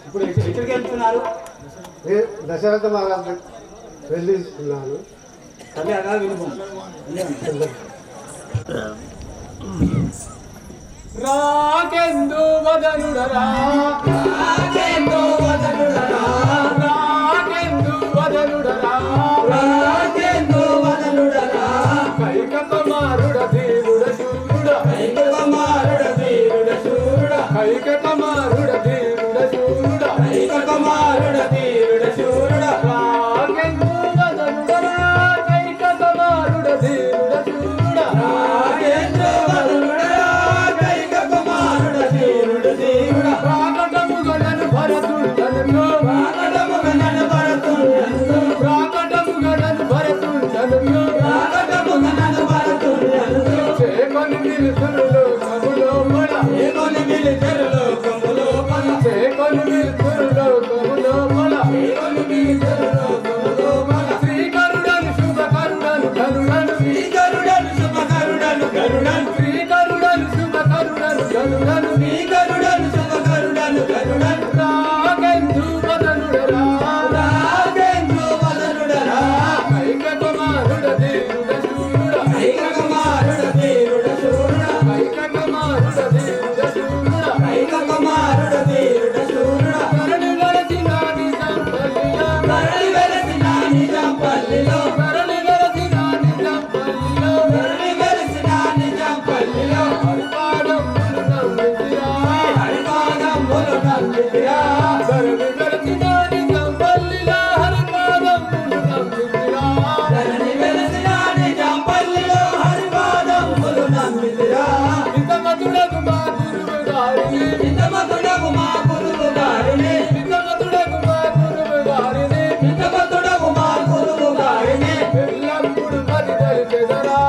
ఇప్పుడు ఎక్కడికి వెళ్తున్నారు? దశరథ మహారాజు వెళ్ళిస్తున్నాను. తల్లి అలా వినుకో. రాకెందు వదనుడరా, రాకెందు వదనుడరా, రాకెందు వదనుడరా, రాకెందు వదనుడరా, కైకతమారుడ ధీరుడ శూరుడ, కైకతమారుడ ధీరుడ శూరుడ, కైకతమారుడ ధీరుడ శూరుడ, కైకతమారుడ ధీరుడ శూరుడ, రాకెందు వదనుడరా, కైకతమారుడ ధీరుడ శూరుడ, రాకెందు వదనుడరా, కైకతమారుడ ధీరుడ శూరుడ, ప్రాకటముగనను భరతుండను, ప్రాకటముగనను భరతుండను, ప్రాకటముగనను భరతుండను, ప్రాకటముగనను భరతుండను, చేకొని నిలుతురులో కములోపల, చేకొని నిలుతురులో కములోపల, చేకొని నిలుతురులో కములోపల, చేకొని నిలుతురులో కములోపల, శ్రీకరుడను శుభకరుడను కరుణను, శ్రీకరుడను శుభకరుడను కరుణను, శ్రీకరుడను శుభకరుడను కరుణను, శ్రీకరుడను శుభకరుడను కరుణను, రాకెందు వదనుడరా, రాకెందు వదనుడరా, కైకతమారుడ ధీరుడ శూరుడ, కైకతమారుడ ధీరుడ శూరుడ, కైకతమారుడ ధీరుడ శూరుడ, కైకతమారుడ ధీరుడ శూరుడ, కరణి వెలసిన నిజం పల్లిలో, కరణి వెలసిన నిజం పల్లిలో, కరణి వెలసిన నిజం పల్లిలో, కరణి వెలసిన నిజం పల్లిలో, హరిపాదములు నమ్మితిరా, హరిపాదములు నమ్మితిరా, కరణి వెలసిన నిజం పల్లిలో, హరిపాదములు నమ్మితిరా, కరణి వెలసిన నిజం పల్లిలో, హరిపాదములు నమ్మితిరా, నిజమతుడగు మా గురువు గారిని, నిజమతుడగు మా గురువు గారిని, నిజమతుడగు మా గురువు గారిని, నిజమతుడగు మా గురువు గారిని, ఎల్లప్పుడు మది దలిచెదరా,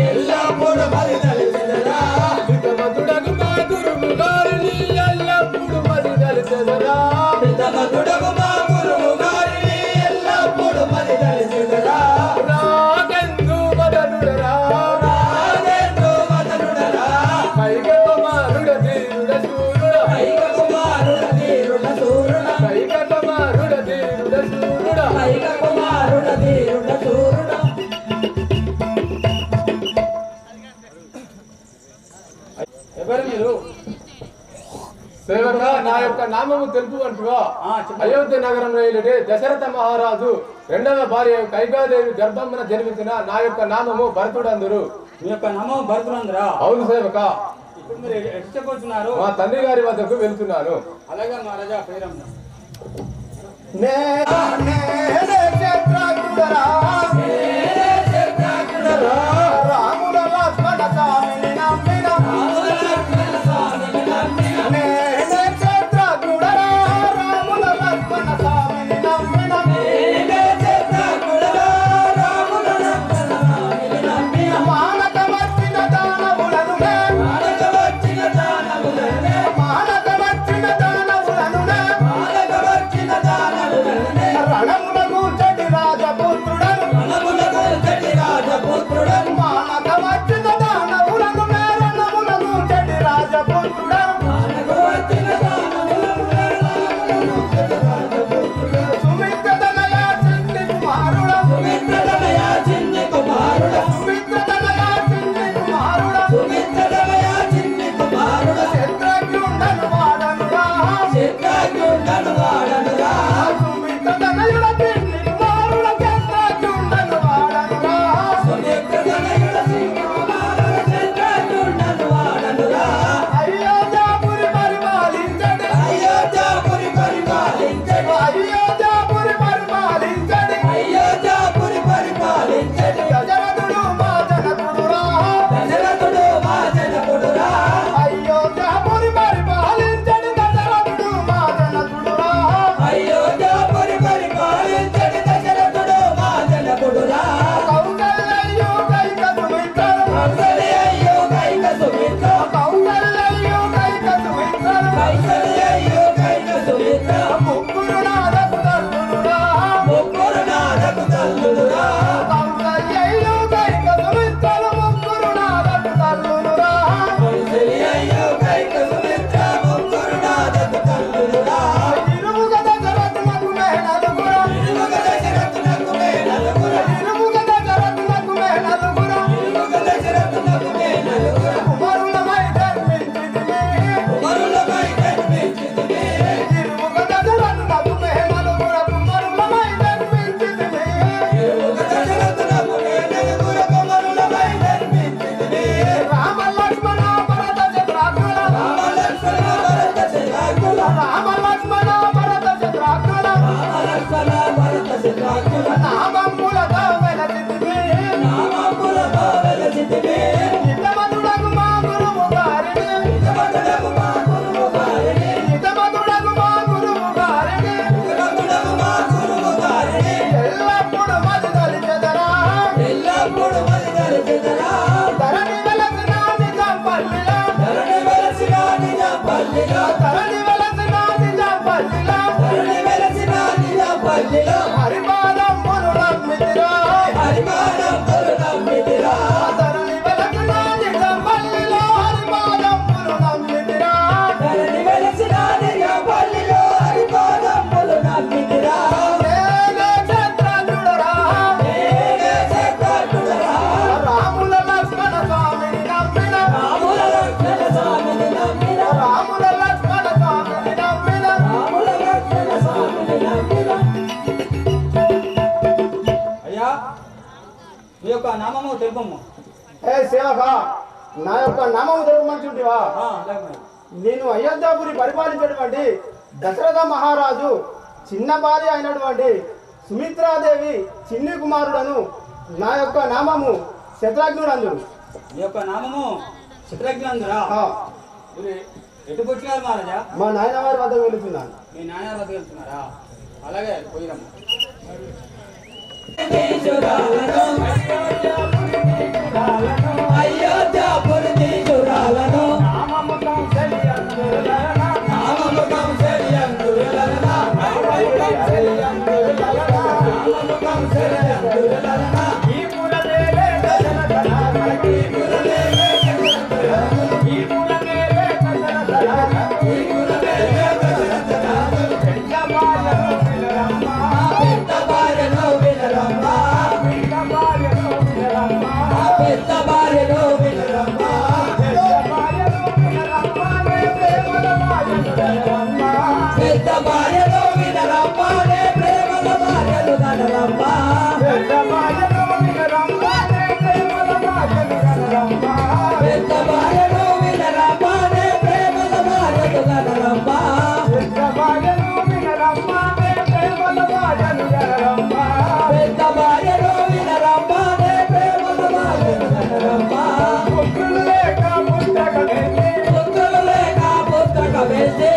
ఎల్లప్పుడు మది దలిచెదరా, నిజమతుడగు మా గురువు గారిని, ఎల్లప్పుడు మది దలిచెదరా, నిజమతుడగు మా గురువు గారిని, ఎల్లప్పుడు మది దలిచెదరా, రాకెందు వదనుడరా, రాకెందు వదనుడరా, కైకతమారుడ ధీరుడ శూరుడ, కైకతమారుడ ధీరుడ శూరుడ, కైకతమారుడ ధీరుడ శూరుడ, కైకతమారుడ ధీరుడ శూరుడ. ఎవరు మీరు? సేవక, నా యొక్క నామము తెలుపు అంటుగా అయోధ్య నగరంలో ఏలిటి దశరథ మహారాజు రెండవ భార్య కైకాదేవి గర్భమున జన్మించిన నా యొక్క నామము భరతుడందురు. మీ యొక్క నామం భరతుడందురా? అవును సేవక. ఇప్పుడు మీరు ఎక్కడికి మా తండ్రి గారి వద్దకు వెళ్తున్నాను. అలాగే మహారాజా పేరమ్మ. రాముల లక్ష్మణ స్వామిని నమ్మిన, రాముల లక్ష్మణ స్వామిని నమ్మిన, నేనే క్షేత్రజ్ఞుడరా, రాముల లక్ష్మణ స్వామిని నమ్మిన, నేనే క్షేత్రజ్ఞుడరా, రాముల లక్ష్మణ స్వామిని నమ్మిన, మానక వచ్చిన దానవులనునే, మానక వచ్చిన దానవులనునే, మానక వచ్చిన దానవులనునే, మానక వచ్చిన దానవులనునే, రణమున కూర్చొని రాజపుత్రుడను, రణమున నామము తెలుపము. ఏ సేవక, నా యొక్క నామము తెలుపమంటుంటివా? అలాగే మరి. నేను అయోధ్యాపురి పరిపాలించేటువంటి దశరథ మహారాజు చిన్న భార్య అయినటువంటి సుమిత్రాదేవి చిన్ని కుమారుడను. నా యొక్క నామము శత్రుఘ్నుడందుడు. మీ యొక్క నామము శత్రుఘ్నుడందురా? మీరు ఎటుకు వచ్చినారు మహారాజా? మా నాయన వారి వద్దకు వెళుతున్నాను. మీ నాయన వద్దకు వెళ్తున్నారా? అలాగే పోయిరమ్మ. అయోధ్యాపురి తీసురాలను పుత్రులు లేక పుస్తక వేసి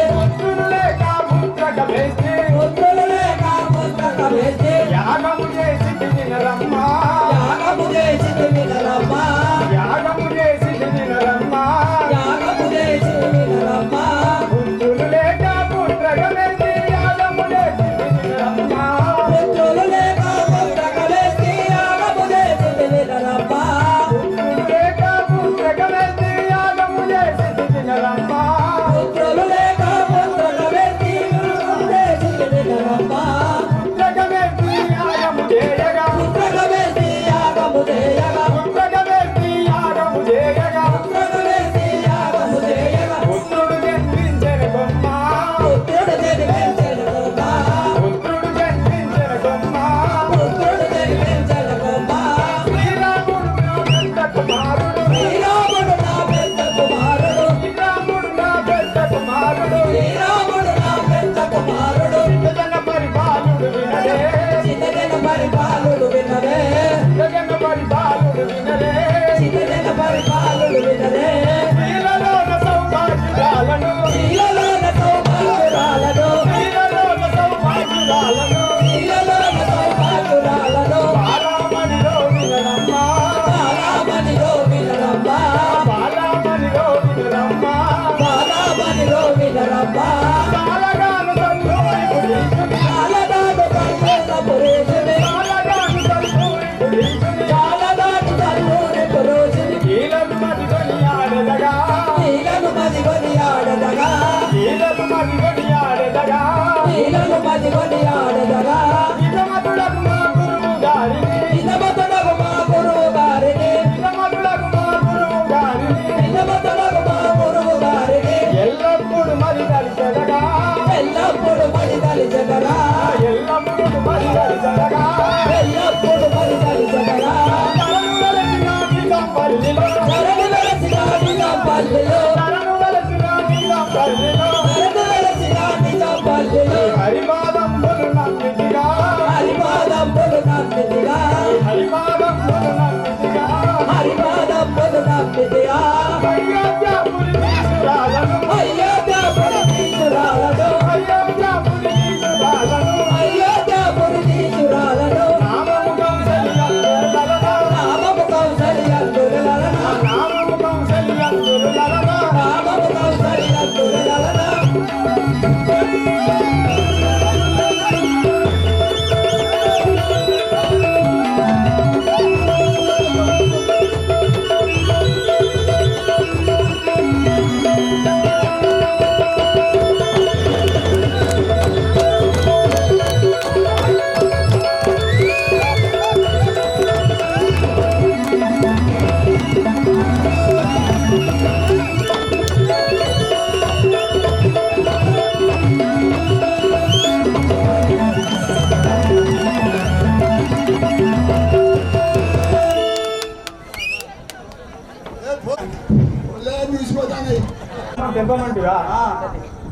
అంటివా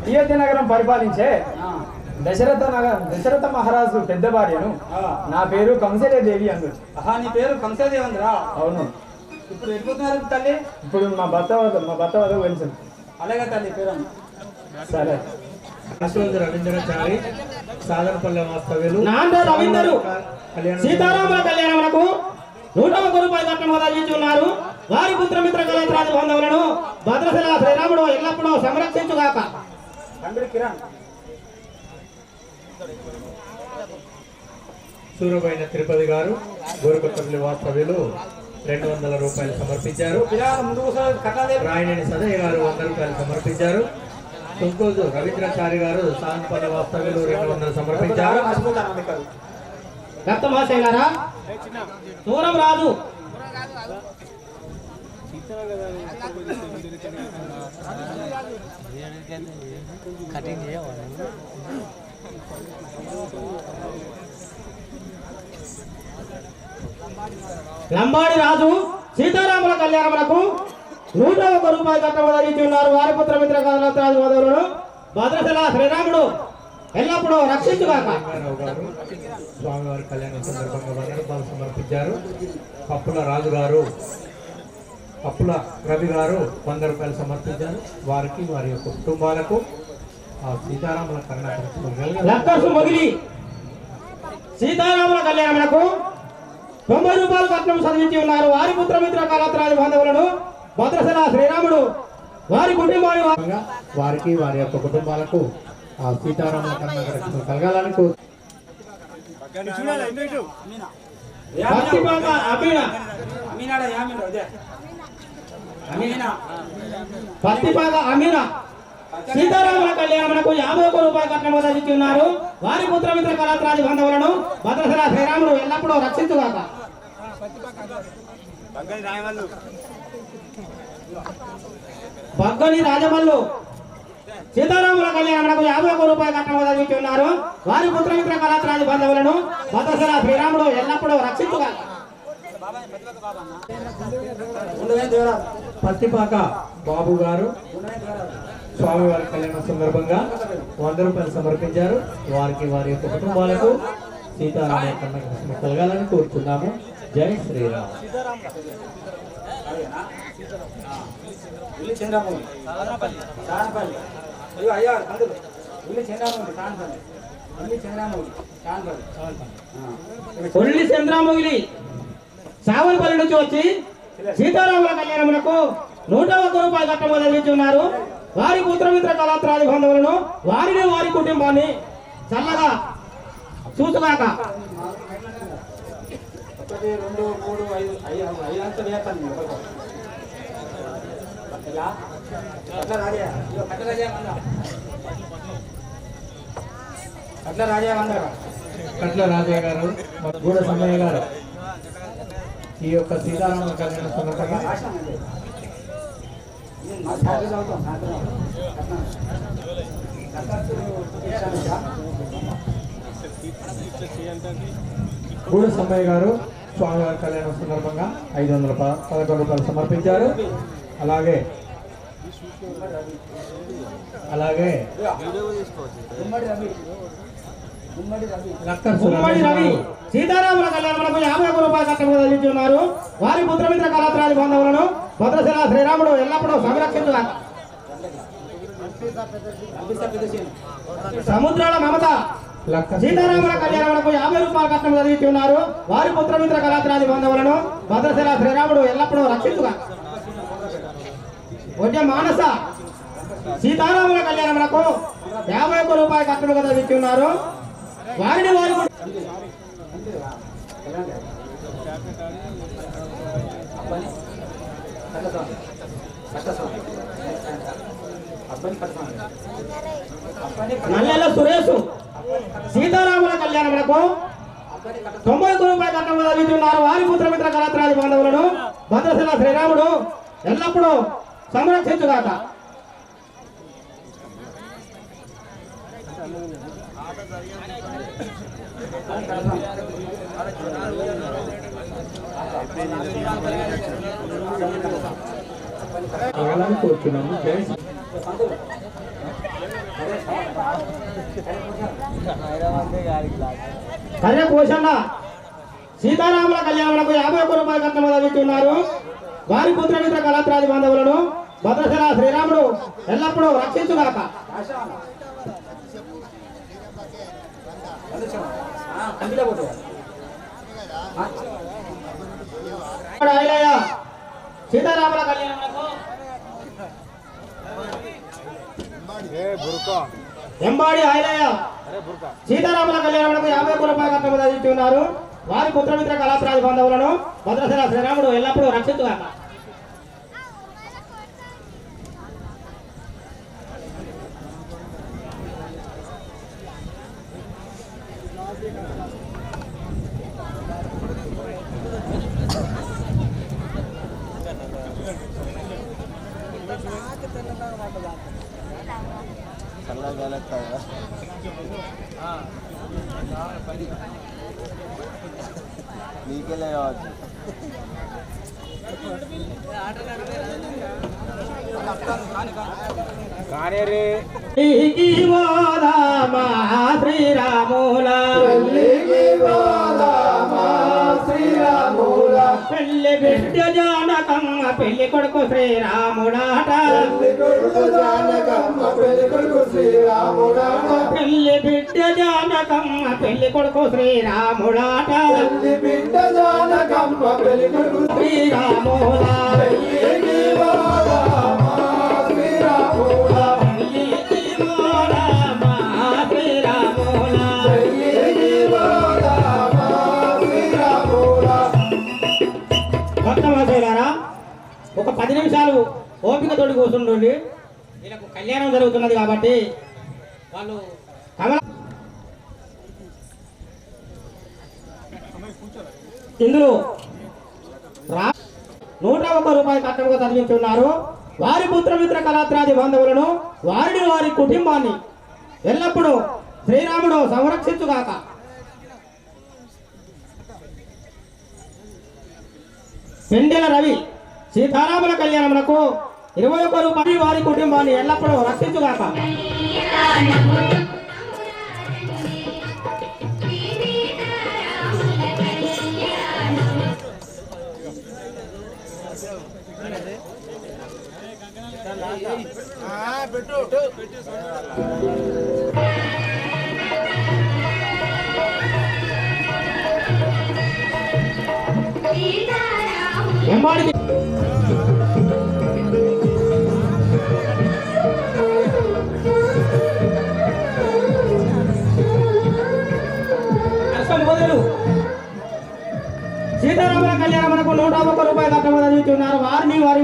అయోధ్య నగరం పరిపాలించే దశరథ మహారాజు పెద్ద భార్యను నా పేరు కంసలేదేవి అందు. నీ పేరు కంసదేవి అందరా? అవును. ఇప్పుడు ఎట్టుకున్నారు తల్లి? ఇప్పుడు మా భర్త వద్ద వెళ్తుంది. అలాగే తల్లి పేరు. సరే. రవీంద్రాచారి సాగరపల్లె వాస్తవ్యులు రవీందరు సీతారాముల కళ్యాణమునకు 101 రూపాయలు కట్నం ఉన్నారు. వారి పుత్రమిత్ర కళాత్రాది బాంధవులను భద్రశిల శ్రీరాముడు ఎల్లప్పుడూ సంరక్షించుగాక. కిరణ్ సూరబైన తిరుపతి గారు గోరుకొత్తపల్లి వాస్తవ్యులు 200 రూపాయలు సమర్పించారు. రాయనేని సదయ్య గారు 100 రూపాయలు సమర్పించారు. తుంకోజు రవీంద్రాచారి గారు సాగరపల్లె వాస్తవ్యులు 200 సమర్పించారు. దత్త మహాశయ గారా దూరం రాదు లంబాడి రాజు సీతారాముల కళ్యాణమునకు 101 రూపాయలు కట్టబడి ఉన్నారు. వారి పుత్రమిత్ర కళాత్రాది బాంధవులను భద్రశిల శ్రీరాముడు ఎల్లప్పుడూ రక్షించుగాక. స్వామివారి కళ్యాణం సందర్భంగా 100 రూపాయలు సమర్పించారు. పప్పుల రాజు గారు పప్పుల రవి గారు 100 రూపాయలు సమర్పించారు. వారికి వారి యొక్క కుటుంబాలకు ఆ సీతారాముల లక్కర్సు మొగిలి సీతారాముల కళ్యాణమునకు 90 రూపాయలు కట్నం చదివించి ఉన్నారు. వారి పుత్రమిత్ర కళాత్రాది బాంధవులను భద్రశిల శ్రీరాముడు వారి కుటుంబాన్ని వారికి వారి యొక్క కుటుంబాలకు ఆ సీతారాముల కళ్యాణం కలగాలని పత్తిపాక అమీనా సీతారాముల కళ్యాణమునకు 51 రూపాయలు కట్నం చదివించి ఉన్నారు. వారి పుత్రమిత్ర కళాత్రాది బాంధవులను భద్రశిల శ్రీరాముడు ఎల్లప్పుడూ రక్షించుగాక. బగ్గని రాజమల్లు సీతారాముల కళ్యాణమునకు 51 రూపాయలు కట్నం చదివించి ఉన్నారు. వారి పుత్రమిత్ర కళాత్రాది బాంధవులను భద్రశిల శ్రీరాముడు ఎల్లప్పుడూ రక్షించుగాక. పత్తిపాక బాబు గారు స్వామివారి కళ్యాణం సందర్భంగా 100 రూపాయలు సమర్పించారు. వారికి వారి యొక్క కుటుంబాలకు సీతారాముల కళ్యాణం కలగాలని కోరుతున్నాము. జై శ్రీరామ్. ఒల్లి చంద్రామొగిలి సావనపల్లి నుంచి వచ్చి సీతారాముల కళ్యాణమునకు 101 రూపాయలు కట్నం చదివించి ఉన్నారు. వారి పుత్రమిత్ర కళాత్రాది బాంధవులను వారిని వారి కుటుంబాన్ని చల్లగా చూసుగాక. 1 2 3 5 5 అంతా వేస్తాను. కట్ల రాజయ్య గారు గూడ సమయ్య గారు ఈ యొక్క సీతారాముల కళ్యాణ సందర్భంగా గూడ సమయ్య గారు స్వామివారి కళ్యాణం సందర్భంగా 511 రూపాయలు సమర్పించారు. అలాగే ఉమ్మడి రవి సీతారాముల కళ్యాణమునకు 51 రూపాయలు కట్నం చదివించి ఉన్నారు. వారి పుత్రమిత్ర కళాత్రాది బాంధవులను భద్రశిల శ్రీరాముడు ఎల్లప్పుడూ సంరక్షించుగాక. సముద్రాల మమత సీతారాముల కళ్యాణమునకు 50 రూపాయలు కట్నం చదివించి ఉన్నారు. వారి పుత్రమిత్ర కళాత్రాది బాంధవులను భద్రశిల శ్రీరాముడు ఎల్లప్పుడూ రక్షించుగాక. వడ్య మానస సీతారాముల కళ్యాణమునకు 51 రూపాయలు కట్నం చదివించి ఉన్నారు. వారిని వారి నల్లెల సురేష్ సీతారాముల కళ్యాణమునకు 90 రూపాయలు కట్నం చదివించి ఉన్నారు. వారి పుత్రమిత్ర కళాత్రాది బాంధవులను భద్రశిల శ్రీరాముడు ఎల్లప్పుడూ సంరక్షించుగాక. కోరుతున్నాము. కళ్యాణ పోషణ సీతారాముల కళ్యాణములకు 51 రూపాయల కట్నం అందిస్తున్నారు. వారి పుత్రమిత్ర కళాత్రాది బాంధవులను భద్రశిల శ్రీరాముడు ఎల్లప్పుడూ రక్షించుగాక. సీతారాముల కళ్యాణములకు ఎంబాడి ఆయలయ్య సీతారాముల కళ్యాణములకు 51 రూపాయల కట్నం అందిస్తున్నారు. వారి పుత్రమిత్ర కళాత్రాది బాంధవులను భద్రశిల శ్రీరాముడు ఎల్లప్పుడూ రక్షించుగాక. నీకెళ్ళే కావచ్చు. కానీ రే శ్రీరాముల పెళ్లి బిడ్డ జానకమ్మ పెళ్లి కొడుకు శ్రీరాముడాట. పెళ్లి బిడ్డ జానకమ్మ పెళ్లి కొడుకు శ్రీరాముడాట. శ్రీరాముల ఒక 10 నిమిషాలు ఓపికతోటి కూర్చుండండి. వీళ్ళకు కళ్యాణం జరుగుతున్నది కాబట్టి వాళ్ళు ఇందులో 101 రూపాయల కట్టముగా చదివించున్నారు. వారి పుత్రమిత్ర కళాత్రాది బాంధవులను వారి కుటుంబాన్ని ఎల్లప్పుడూ శ్రీరాముడు సంరక్షించుగాక. పెండెల రవి సీతారాముల కళ్యాణములకు 21 రూపాయలు వారి కుటుంబాన్ని ఎల్లప్పుడూ రక్షించుగాక. ఎంబాడికి సీతారాముల కళ్యాణమునకు 101 రూపాయల కట్టమని చదివిస్తున్నారు. వారిని వారి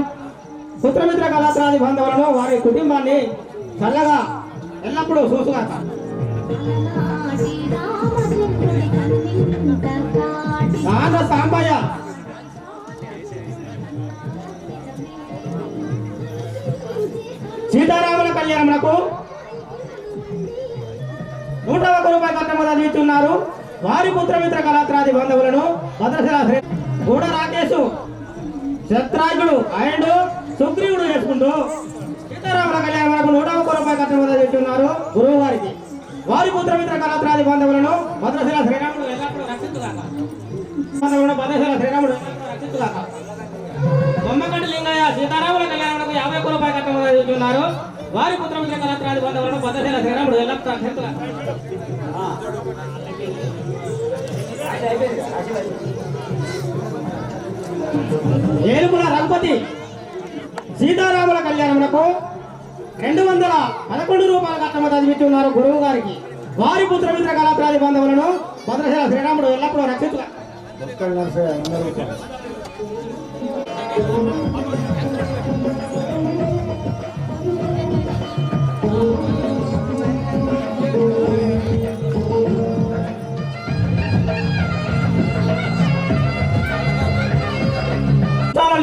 పుత్రమిత్ర కళాత్రాది బాంధవులను వారి కుటుంబాన్ని చల్లగా ఎల్లప్పుడూ చూసుగాక. సాంబయ్య సీతారాముల కళ్యాణమునకు 101 రూపాయల కట్టమని చదివిస్తున్నారు. వారి పుత్రమిత్ర కళాత్రాది బాంధవులను భద్రశిల గూడ రాకేశు శత్రాయుడు అండ్ సుగ్రీవుడు చేసుకుంటూ సీతారాముల కళ్యాణమునకు 101 రూపాయల కట్టమని చదివిస్తున్నారు. గురువు వారికి వారి పుత్రమిత్ర కళాత్రాది బాంధవులను భద్రశిల శ్రీరాముడు ఎల్లప్పుడూ రక్షించుగాక. భద్రశిల శ్రీరాముడు రక్షించుగాక. బొమ్మకంటి లింగయ్య సీతారాముల కళ్యాణమునకు 51 రూపాయల కట్టమని చదివిస్తున్నారు. వారి పుత్రమిత్ర కళాత్రాది బాంధవులను భద్రశిల శ్రీరాముడు ఎల్లప్పుడూ రక్షించుగాక. ఏలుపుల రఘుపతి సీతారాముల కళ్యాణమునకు 211 రూపాయల కట్టమని చదివిస్తున్నారు. గురువు గారికి వారి పుత్రమిత్ర కళాత్రాది బాంధవులను భద్రశిల శ్రీరాముడు ఎల్లప్పుడూ రక్షించుగా.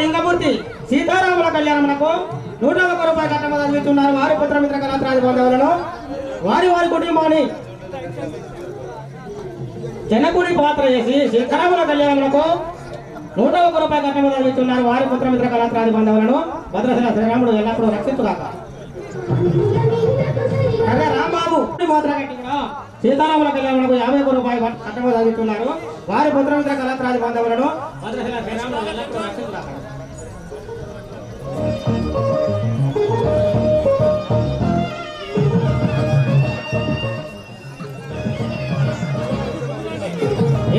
లింగమూర్తి సీతారాముల కళ్యాణమునకు 101 రూపాయల కట్టమని చదివిస్తున్నారు. వారి పుత్రమిత్ర కళాత్రాది బాంధవులను వారి కుటుంబాన్ని జనకుడి పాత్ర చేసి సీతారాముల కళ్యాణమునకు 101 రూపాయల కట్టమని చదివిస్తున్నారు. వారి పుత్రమిత్ర కళాత్రాది బాంధవులను భద్రశిల శ్రీరాముడు ఎల్లప్పుడూ రక్షించుగాక. రాంబాబు గోత్రగా సీతారాముల కళ్యాణకు 51 రూపాయలు కట్టమని సాగిస్తున్నారు. వారి పుత్రమిత్ర కళాత్రాది బాంధవులను భద్రశిల శ్రీరాములు ఎల్లప్పుడూ రక్షించుతారు.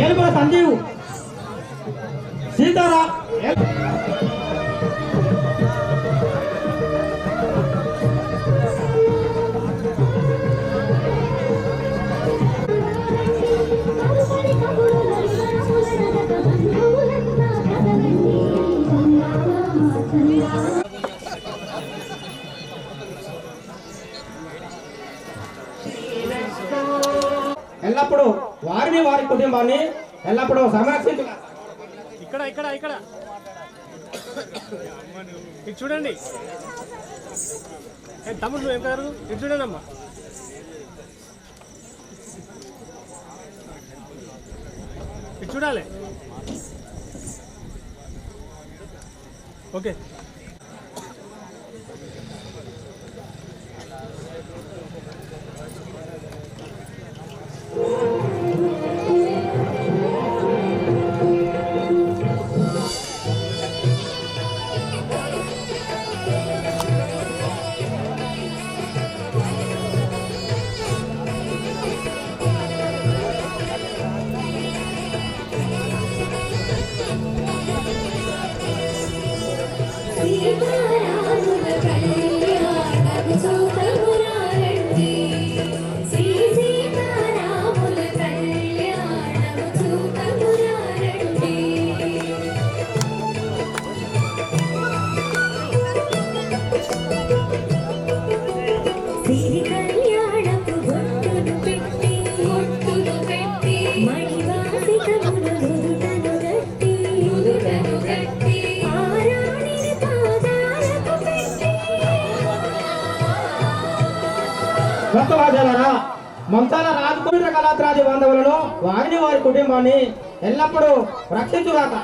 ఏలుగుల సంజీవ్ సీతారా ఎల్లప్పుడూ వారిని వారి కుటుంబాన్ని ఎల్లప్పుడూ సంరక్షించు. ఇక్కడ ఇక్కడ ఇక్కడ ఇది చూడండి. తమ్ముడు ఏం కాదు, ఇది చూడండి అమ్మా. ఇది చూడాలి. ఓకే మంతాల రాజకుమార కళాత్రాది బాంధవులను వారిని వారి కుటుంబాన్ని ఎల్లప్పుడూ రక్షించుగాక.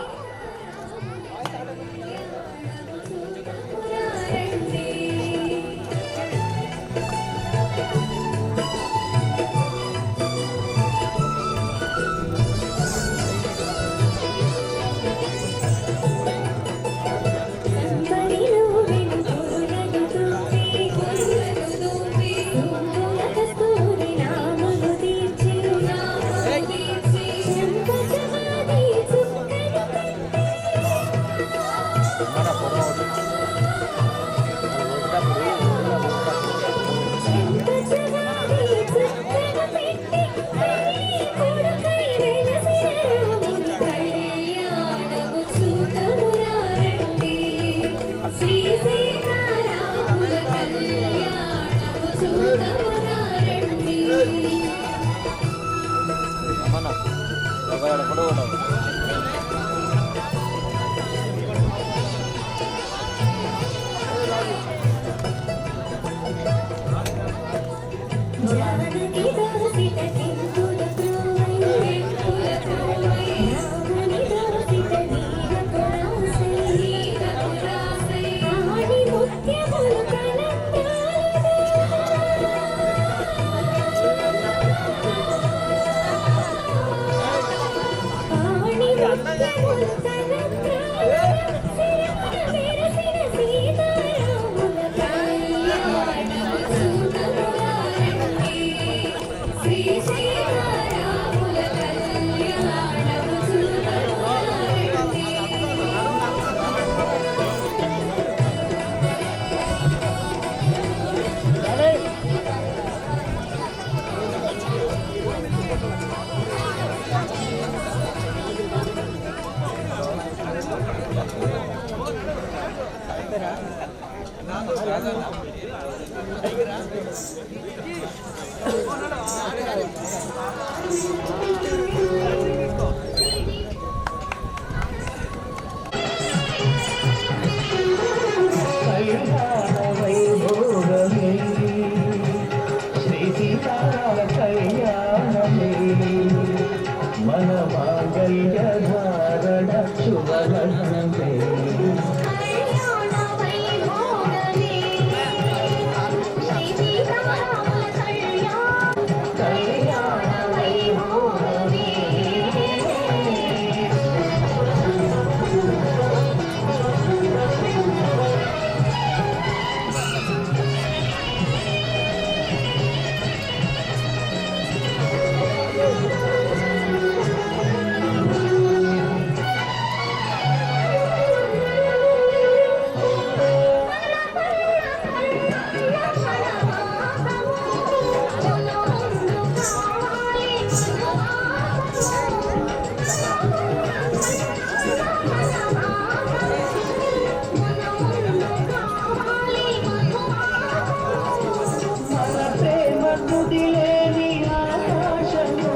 తుదిలేని ఆకాశము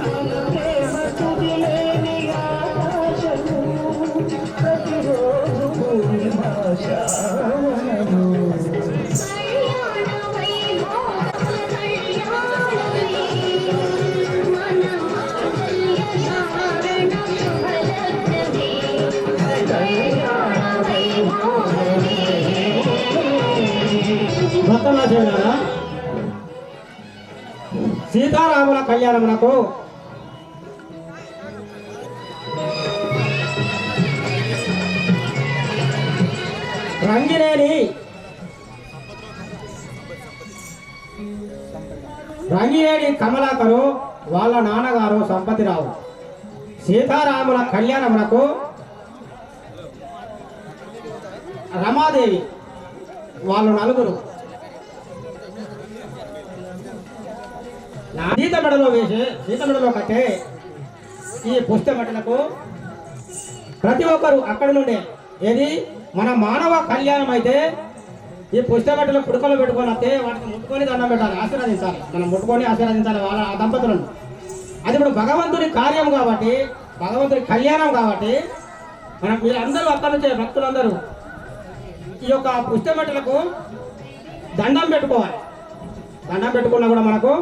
మన ప్రేమ తుదిలేని ఆకాశము ప్రతిరోజు పూర్ణిమాశావనము భక్తనాథేవులారా, సీతారాముల కళ్యాణమునకు రంగినేని కమలాకరు వాళ్ళ నాన్నగారు సంపతిరావు సీతారాముల కళ్యాణమునకు రమాదేవి వాళ్ళు నలుగురు సీత మెడలో వేసి సీత మెడలో కట్టే ఈ పుస్తమెడలకు ప్రతి ఒక్కరు అక్కడి నుండే ఏది మన మానవ కళ్యాణం అయితే ఈ పుస్తమెడలు పుడకలు పెట్టుకొని వస్తే వాటిని ముట్టుకొని దండం పెట్టాలి, ఆశీర్వదించాలి. మనం ముట్టుకొని ఆశీర్వదించాలి వాళ్ళ ఆ దంపతులను. అది ఇప్పుడు భగవంతుడి కార్యం కాబట్టి, భగవంతుడి కళ్యాణం కాబట్టి మనం వీళ్ళందరూ అక్కడి నుంచే భక్తులందరూ ఈ యొక్క పుస్తమెడలకు దండం పెట్టుకోవాలి. దండం పెట్టుకున్నా కూడా మనకు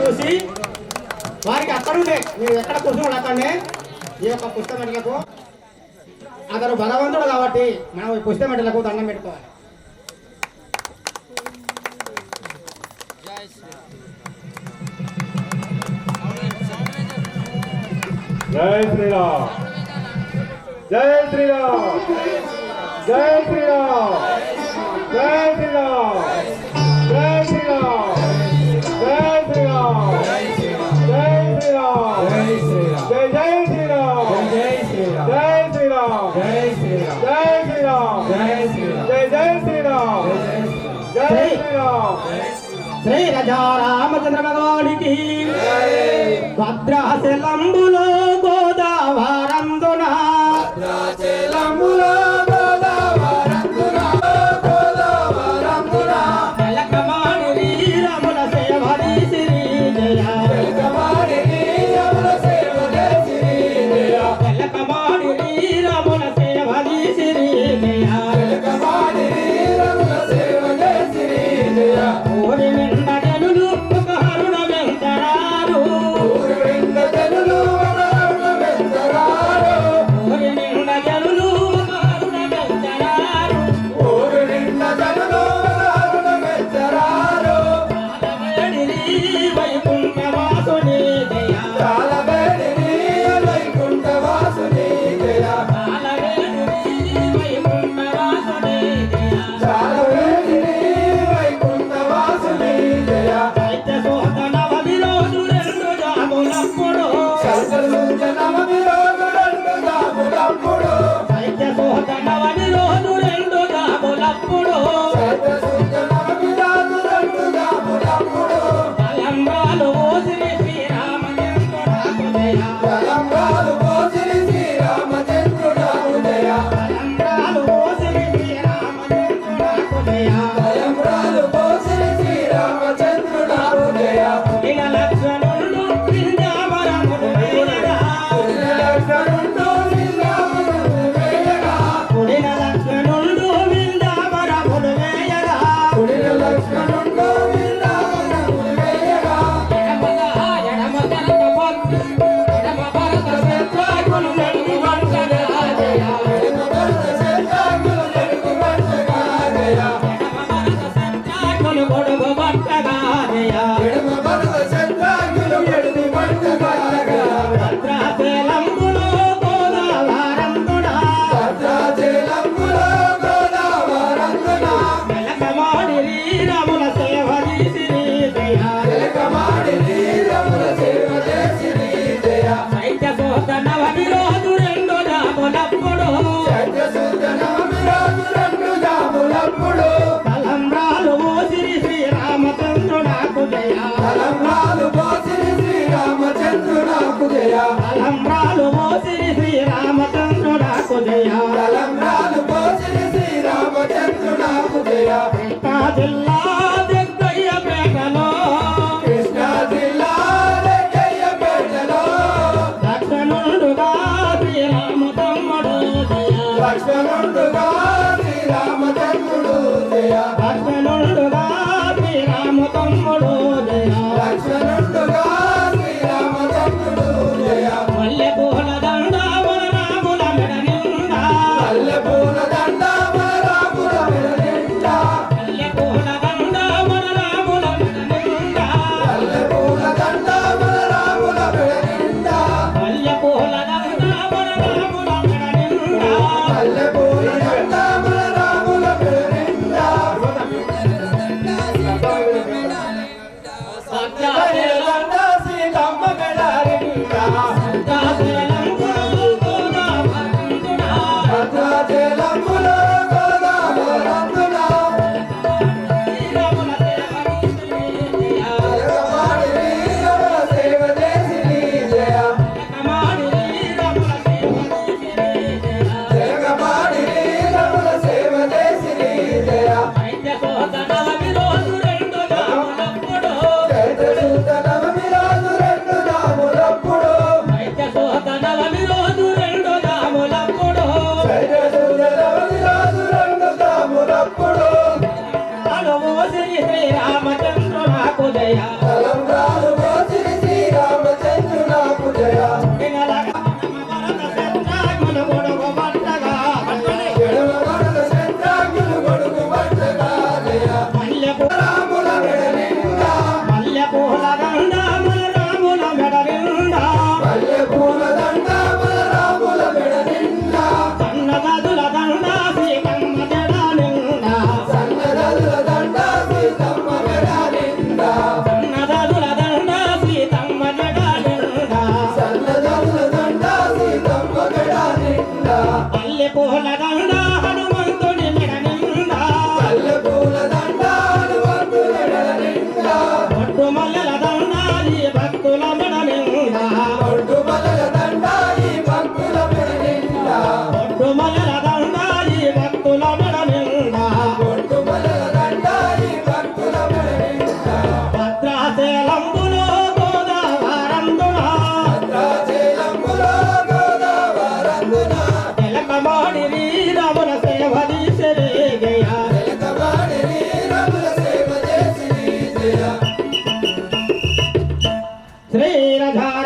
చూసి వారికి అక్కడుండే మీరు ఎక్కడ కూర్చున్నాడు అక్కడనే ఈ యొక్క పుస్తమెడలకు అతను భగవంతుడు కాబట్టి మనం ఈ పుస్తమెడలకు దండం పెట్టుకోవాలి. జై శ్రీరామ్, జై శ్రీరామ్, జై శ్రీరామ్, జై శ్రీరామ్, జై శ్రీరామ్, జై శ్రీరామ్, జై శ్రీరామ్, జై శ్రీరామ్, జై శ్రీరామ్, జై జై శ్రీరామ్, జై శ్రీరామ్, జై శ్రీరామ్, జై శ్రీరామ్, జై శ్రీరామ్, జై శ్రీరామ్, జై జై శ్రీరామ్, జై శ్రీరామ్. శ్రీ రామచంద్ర భగవానికి భద్రాచలంబులో గోదావరందున తెలకమాడి వీరముల సేవది శ్రీ జయ తెలకమాడి వీరముల సేవది శ్రీ జయ ఓరి నిండ జనులు ఒక హరుణ వెంటరారు, ఊరి నిండ జనులు ఒక కృష్ణా జిల్లా జగ్గయ్యపేటలో లక్ష్మణుడుగా శ్రీరామ తమ్ముడు జయ లక్ష్మణుడుగా శ్రీరామ తమ్ముడు జయ మల్లె పూల దండ మన రాముల మెడ నిండా మల్లె పూల దండ మన రాముల మెడ నిండా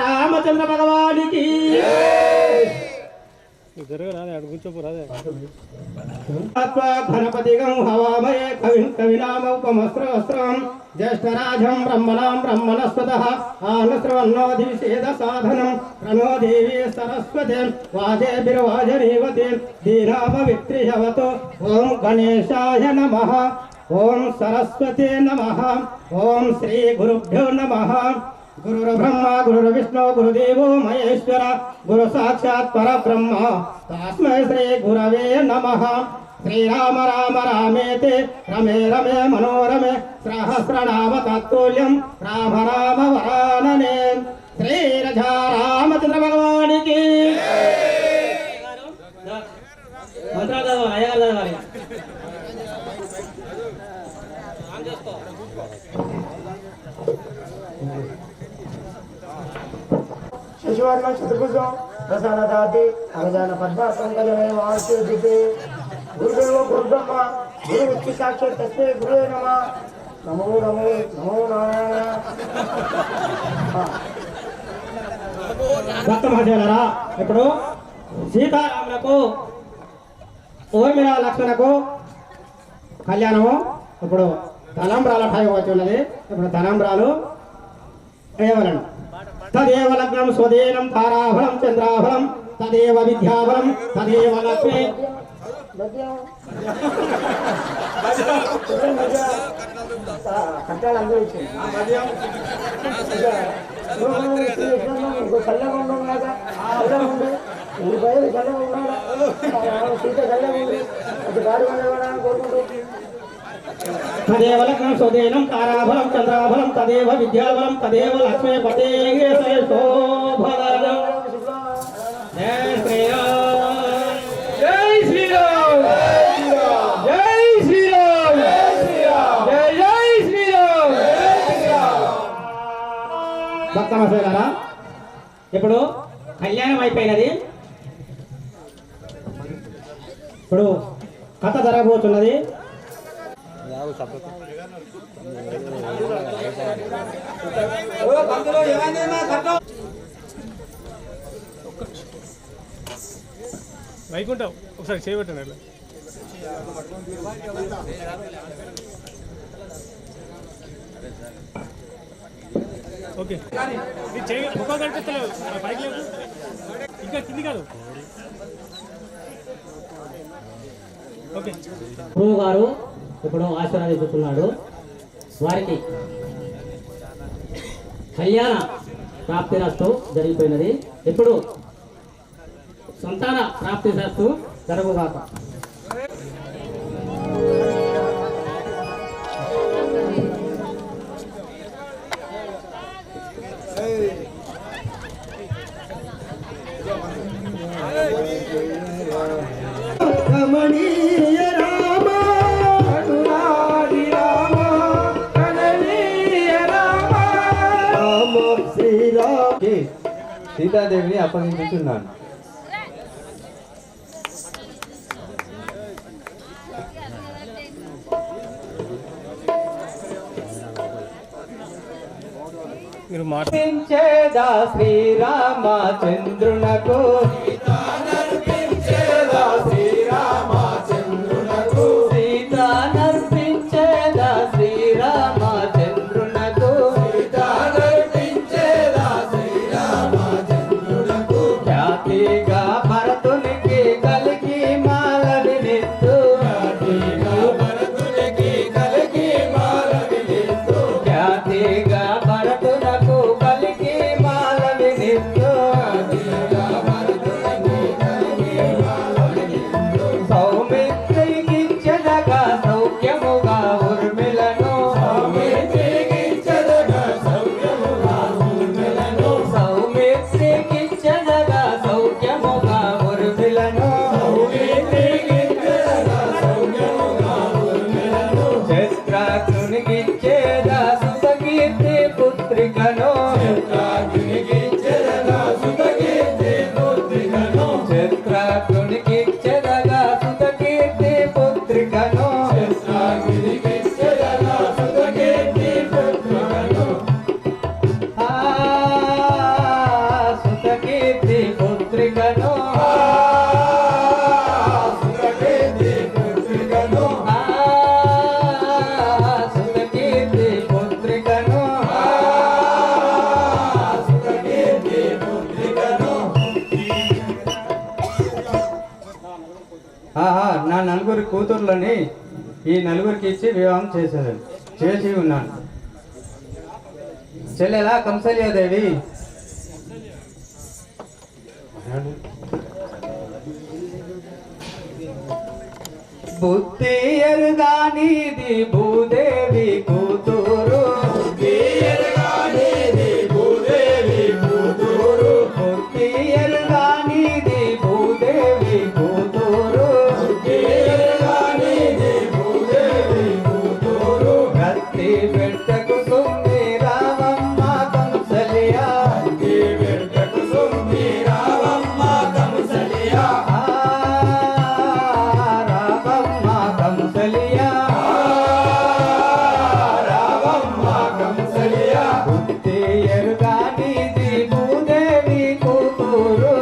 రామచంద్ర భగవానికి గణపతిగం హవామయే కవినామౌపమస్త్రం జ్యేష్ఠరాజం బ్రహ్మణాం బ్రహ్మణస్పతః ఆనశ్రవన్నోధిషేద సాధనం ప్రణో దేవీ సరస్వతే వాజేభిర్వాజనీవతే దీనామవిత్రిహవతు ఓం గణేశాయ నమః ఓం సరస్వతే నమః ఓం శ్రీ గురుభ్యో నమః గురుర్బ్రహ్మ గురుర్విష్ణు గురుదేవో మహేశ్వర గురు సాక్షాత్ పరబ్రహ్మ తస్మై శ్రీ గురవే నమః శ్రీరామ రామ రామేతి రమే రమే మనోరమే సహస్రనామ తత్తుల్యం రామ రామ వరాననే శ్రీ రామచంద్ర భగవానికి శిశువర్ణ చతుర్భుజం ప్రసాదాతి అవధాన పద్మాసంకలమే వాసుదితే గురుదేవ గురుబ్రహ్మ గురు విష్ణు సాక్షాత్ తస్మై గురువే నమః నమో నమో నమో నారాయణ. భక్త మహాశయులారా, ఇప్పుడు సీతారాములకు ఊర్మిళ లక్ష్మణకు కళ్యాణము ఇప్పుడు తలంబ్రాల టైం వచ్చి ఉన్నది. ఇప్పుడు తలంబ్రాలు వేయవలను. తదేవ లగ్నం స్వదేనం తారాఫలం చంద్రాఫలం తదేవ విద్యాఫలం తదేవ లక్ష్మి కట్టాలు అందరూ ఇచ్చింది చల్లగా ఉండగా చల్లగా ఉండి ఈ బయలు చల్లగా ఉండాలా సీత చల్లగా ఉంది అది గాడి వండగా కోరుకుంటూ తదేవ లగ్నం స్వదేనం తారాఫలం చంద్రాఫలం తదేవ విద్యాఫలం తదేవ లక్ష్మీ పతే శోభదం. జై శ్రీరామ్ జై శ్రీరామ్ జై శ్రీరామ్. ఇప్పుడు కళ్యాణం అయిపోయినది. ఇప్పుడు కథ జరగబోతున్నది. వైకుంఠం ఒకసారి చేయబెట్టండి అట్లా. ఓకే ముఖం కనిపిస్తలేవు పైకి లేవు ఇంకా కింది కాదు. ఓకే గురువు గారు ఇప్పుడు ఆశీర్వదిస్తున్నాడు. వారికి కళ్యాణ ప్రాప్తిరస్తు జరిగిపోయినది. ఇప్పుడు సంతాన ప్రాప్తిరస్తు జరుగుగాక. రమణీయ రామ కరుణాది రామ కననీయ రామ రామ శ్రీరామ సీతాదేవిని అప్పగించుతున్నాను. మీరు మాట శ్రీరామచంద్రునకు సీత నర్పించేదా శ్రీరామచంద్రునకు ఖ్యాతిగా భరతునికి కలిగి మాలవి నిత్తు ఖ్యాతిగా భరతునకు కలిగి మాలవి నిత్తు సౌమిత్రికిచ్చదగా సౌఖ్యముగా ఉర్మిలను సౌమిత్రికిచ్చదగా సౌఖ్యముగా ఉర్మిలను చిత్రాగ్నికిచ్చేదా సుతకీర్తి పుత్రికను చిత్రాగ్నికిచ్చేదగా సుతకీర్తి పుత్రికను సుతకీర్తి పుత్రికను సుతకీర్తి పుత్రికను నా నలుగురి కూతుర్లని ఈ నలుగురికి ఇచ్చి వివాహం చేసి ఉన్నాను. చెల్లెలా కంసల్యాదేవి బుద్ధి ఎరుగానిది భూదేవి కూతురు బుద్ధి ఎరుగానిది భూదేవి కూతురు కత్తి పెట్టకు సుమ్మి రామమ్మ కంసలియా రామమ్మ కంసలియా బుద్ధి ఎరుగానిది భూదేవి కూతురు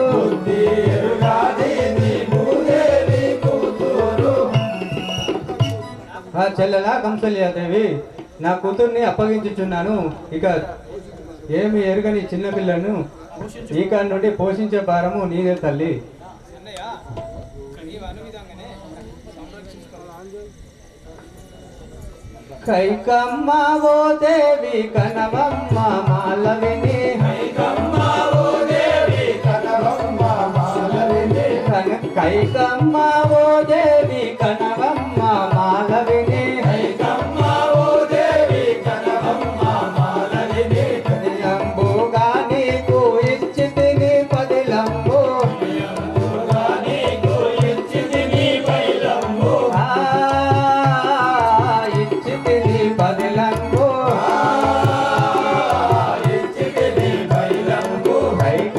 చెల్లెలా కంసల్యాదేవి నా కూతుర్ని అప్పగించుచున్నాను. ఇక ఏమి ఎరుగని చిన్నపిల్లను ఇక నుండి పోషించే భారము నీదే తల్లి. కైకమ్మ ఓ దేవి కనవమ్మ మాలవిని కైకమ్మ ఓ దేవి కనవమ్మ మాలవిని అంబుగా నీకు ఇచ్చి తిని పదిలంబు ఇచ్చి తిని పదిలంబు కైక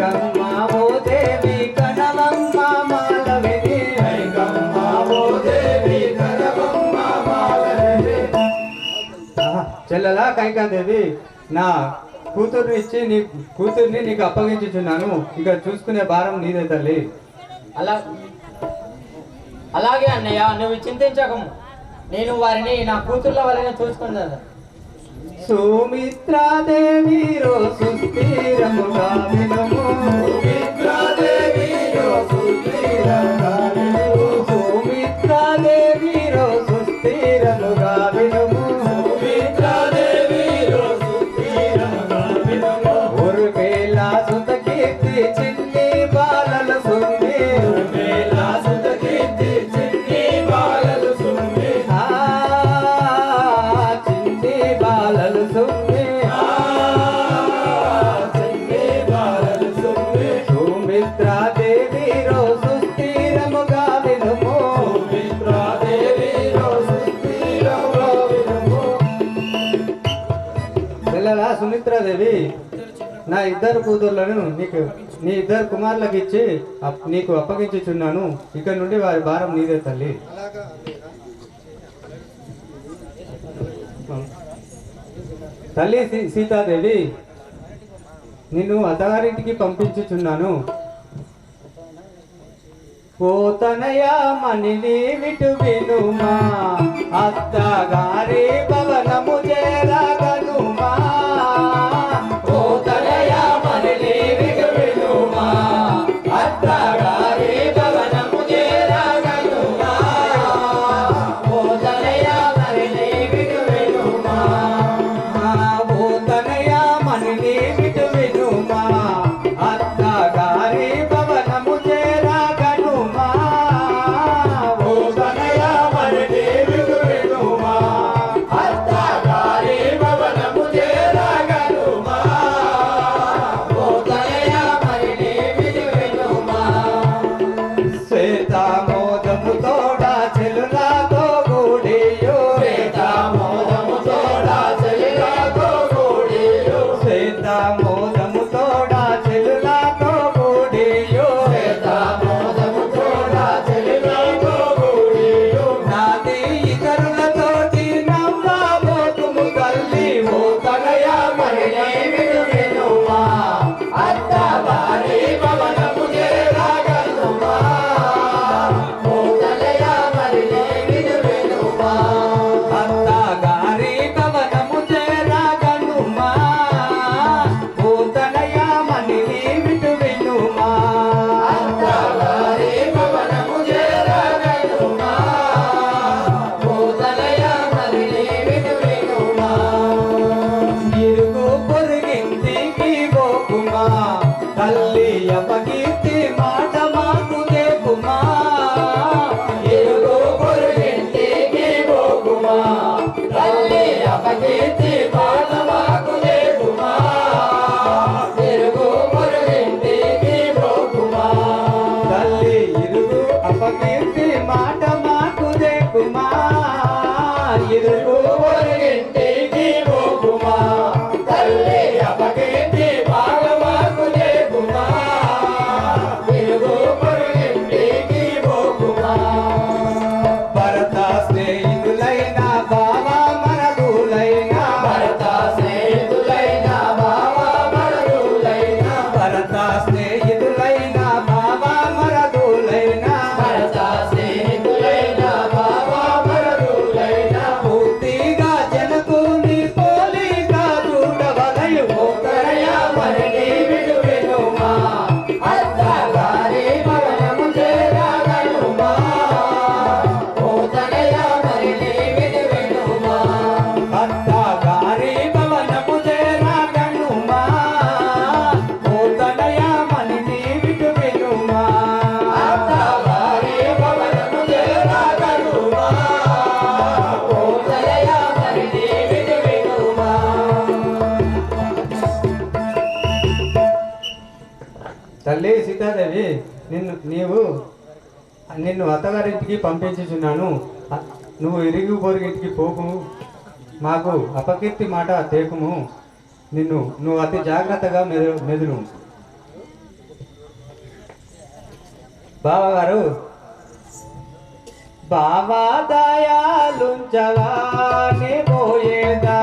చెల్లెలా కైకాదేవి, నా కూతుర్ని ఇచ్చి నీ కూతుర్ని నీకు అప్పగించుచున్నాను. ఇక చూసుకునే భారం నీదే తల్లి. అలాగే అన్నయ్య, నువ్వు చింతించకము. నేను వారిని నా కూతుర్ల వలన చూసుకున్నాను. సుమిత్రాదేవి రో సుస్థిరముగా వినుము, సుమిత్రాదేవి రో సుస్థిరముగా వినుము, సుమిత్రాదేవి రో సుస్థిరముగా వినుము, సుమిత్రాదేవి రో సుస్థిరముగా వినుము. ఉరుపేల సుత కీర్తి చిన్ని బాలలు సున్ని, ఉరుపేల సుత కీర్తి చిన్ని బాలలు సున్ని, చిన్ని బాలలు సున్ని, చిన్ని బాలలు సున్ని. సుమిత్రాదేవి రో సుస్థిరముగా వినుము, సుమిత్రాదేవి రో సుస్థిరముగా వినుము. పిల్లలా సుమిత్రాదేవి, నా ఇద్దరు కూతుర్లను నీ ఇద్దరు కుమారులకు ఇచ్చి నీకు అప్పగించుచున్నాను. ఇక నుండి వారి భారం నీదే తల్లి. తల్లి సీతాదేవి, నిన్ను అత్తగారింటికి పంపించుచున్నాను. పోతనయా మణిని విటు వినుమా, అత్తగారి భవనము చేరగనుమా. పోతనయా మణిని విటు వినుమా, అత్తగారి భవనము చేరగనుమా. పోతనయా మణిని విటు వినుమా, పోతనయా మణిని విటు వినుమా, అత్తగారి భవనము చేరగనుమా. పోతనయా మణిని విటు వినుమా, అత్తగారి భవనము చేరగనుమా. పోతనయా మణిని విటు వినుమా. శ్వేతామోదము తోడా చెలులాతో కూడియో, శ్వేతామోదము తోడా చెలులాతో కూడియో, శ్వేతామోదము తోడా చెలులాతో కూడియో, శ్వేతామోదము తోడా చెలులాతో కూడియో. నాది ఇతరులతోటి నమ్మబోతుము తల్లి, పోతనయా మణిని విటు వినుమా, అత్తగారి భవనము చేరగనుమా. పోతనయా మణిని విటు వినుమా, అత్తగారి భవనము చేరగనుమా. పోతనయా మణిని విటు వినుమా, అత్తగారి భవనము చేరగనుమా. పోతనయా మణిని విటు వినుమా. ఇరుగు పొరుగింటికి పోకుమా, తల్లి అపకీర్తి మాట మాకు దేకుమా. ఇరుగు పొరుగింటికి పోకుమా, తల్లి అపకీర్తి మాట మాకు దేకుమా. ఇరుగు పొరుగింటికి పోకుమా, తల్లి ఇరుగు అపకీర్తి మాట మాకు దేకుమా. ఇరుగు పొరుగింటికి పోకుమా, తల్లి అపకీర్తి మాట మాకు దేకుమా. ఇరుగు పొరుగింటికి పోకుమా. భరత స్నేహితులైన బావ మరదులైన, భరత స్నేహితులైన బావ మరదులైన, భరత స్నేహితులైన బావ మరదులైన, భరత స్నేహితులైన బావ మరదులైన. పూర్తిగా జనకుని పోలిగా చూడవలయు, పోతనయా మణిని విటు వినుమా, అత్తగారి భవనము చేరగనుమా. పోతనయా మణిని విటు వినుమా, అత్తగారి భవనము చేరగనుమా. పోతనయా మణిని విటు వినుమా, అత్తగారి భవనము చేరగనుమా. పోతనయా మణిని విటు వినుమా. తల్లి సీతాదేవి, నిన్ను అత్తగారింటికి పంపించుచున్నాను. నువ్వు ఇరుగు పొరుగింటికి పోకు, మాకు అపకీర్తి మాట తేకుము. నువ్వు అతి జాగ్రత్తగా మెదులు. బావగారు, బావా దయాలుంచవా నీ పోయేదా,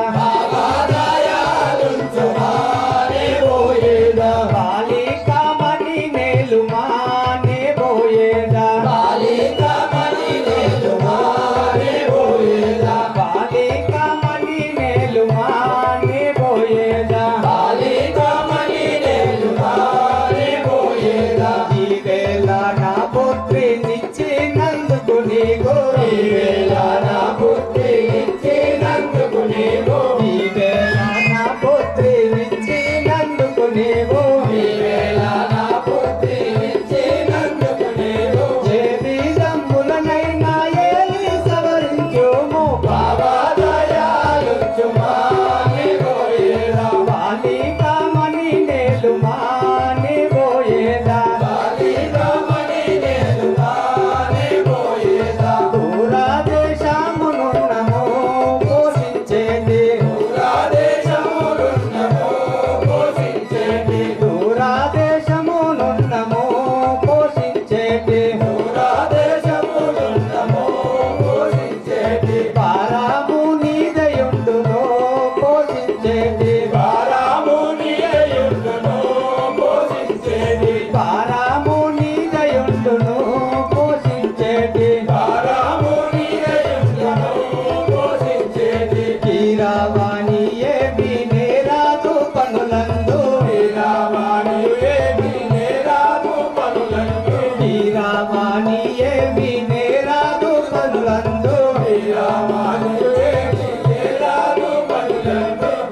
పనులందు